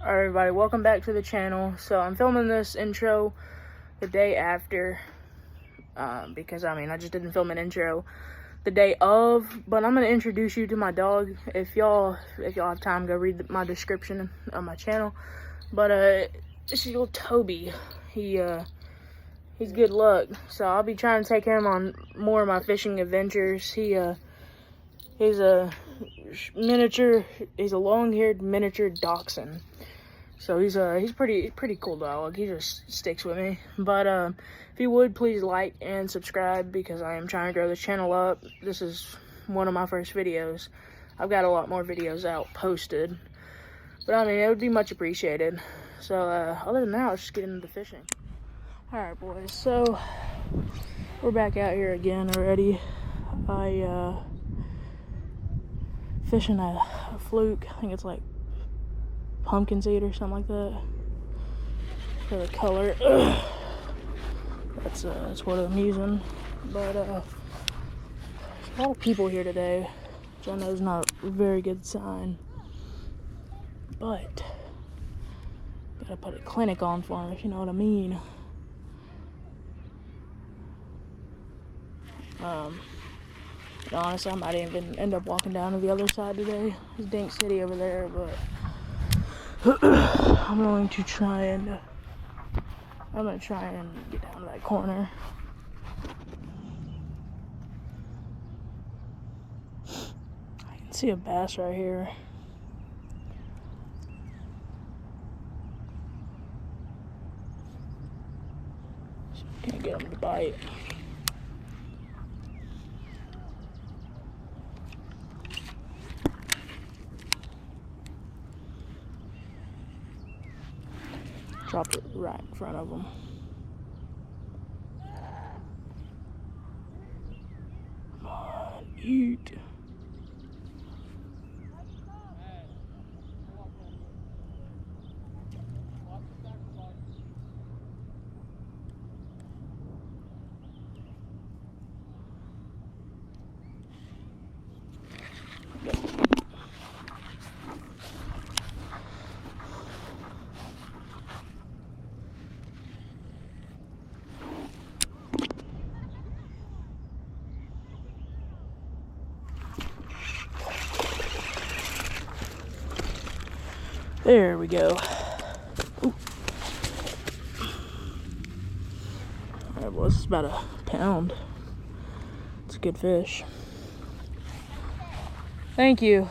Alright everybody, welcome back to the channel. So I'm filming this intro the day after, because I just didn't film an intro the day of, but I'm going to introduce you to my dog. If y'all have time, go read my description on my channel. But this is little Toby. He's good luck, so I'll be trying to take him on more of my fishing adventures. He's a long-haired miniature dachshund. So he's pretty cool dog. He just sticks with me. But if you would, please like and subscribe, because I am trying to grow this channel up. This is one of my first videos. I've got a lot more videos out posted, but it would be much appreciated. So other than that, let's just get into the fishing. All right, boys. So we're back out here again already. Fishing a fluke. I think it's like pumpkin seed or something like that for the color. That's what I'm using. But there's a lot of people here today, which I know is not a very good sign, but gotta put a clinic on for them, if you know what I mean. Honestly, I might even end up walking down to the other side today. There's Dink City over there, but I'm going to try and get down to that corner. I can see a bass right here. Can't get him to bite. Dropped it right in front of him. Come on, eat. There we go. Ooh. Alright, well, this is about a pound. It's a good fish. Thank you.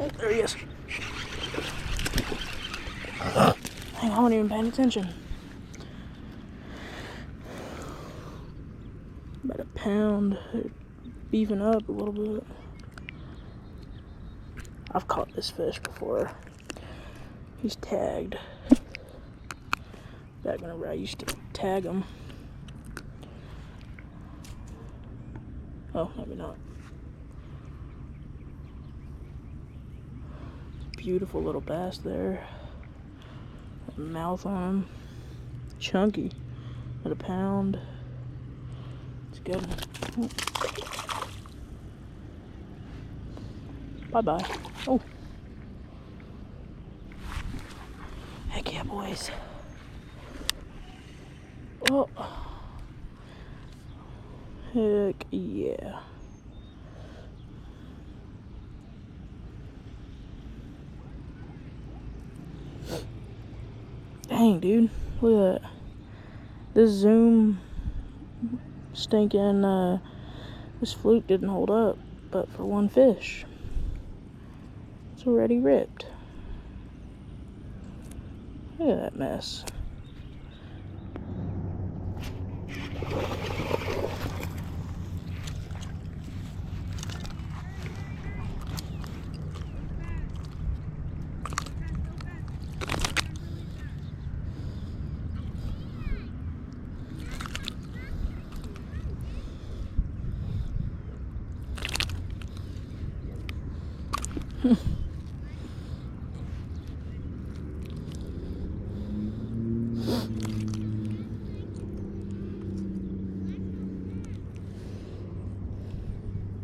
Oh, there he is. Dang, I wasn't even paying attention. About a pound. Beefing up a little bit. I've caught this fish before. He's tagged. Back whenever I used to tag him. Oh, maybe not. Beautiful little bass there. Mouth on him. Chunky. At a pound. It's good. Bye-bye. Oh. Heck yeah, boys. Oh. Heck yeah. Dang, dude. Look at that. this Zoom stinking, this fluke didn't hold up, but for one fish. It's already ripped. Look at that mess.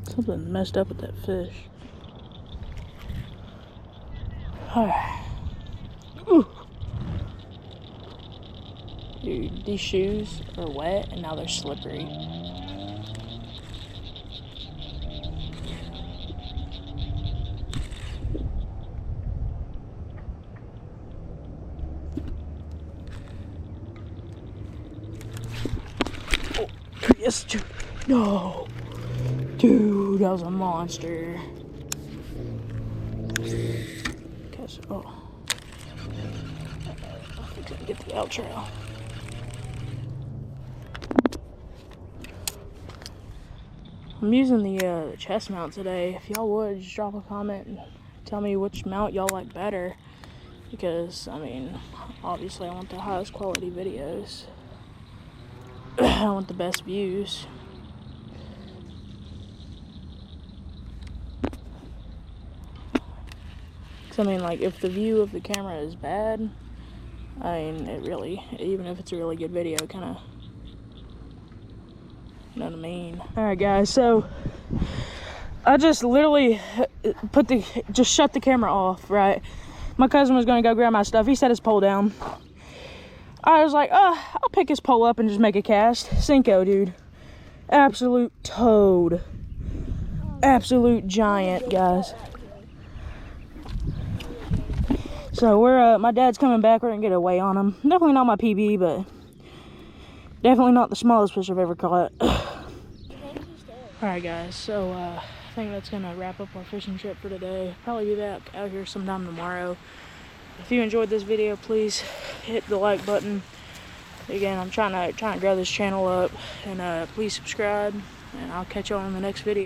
Something messed up with that fish. Alright. Dude, these shoes are wet and now they're slippery. Oh, yes, dude. No. Dude, that was a monster. Cause, oh. I think I can get the outro. I'm using the chest mount today. If y'all would, just drop a comment and tell me which mount y'all like better. Because, I mean, obviously I want the highest quality videos. I want the best views. I mean, like, if the view of the camera is bad, I mean, it really, even if it's a really good video, kind of, you know what I mean? Alright, guys, so, I just literally just shut the camera off, right? My cousin was going to go grab my stuff. He set his pole down. I was like, I'll pick his pole up and just make a cast. Cinco, dude. Absolute toad. Absolute giant, guys. So we're, my dad's coming back. We're gonna get a weigh on him. Definitely not my PB, but definitely not the smallest fish I've ever caught. Alright, guys, so I think that's gonna wrap up our fishing trip for today. Probably be back out here sometime tomorrow. If you enjoyed this video, please hit the like button. Again, I'm trying to grow this channel up, and please subscribe, and I'll catch you on the next video.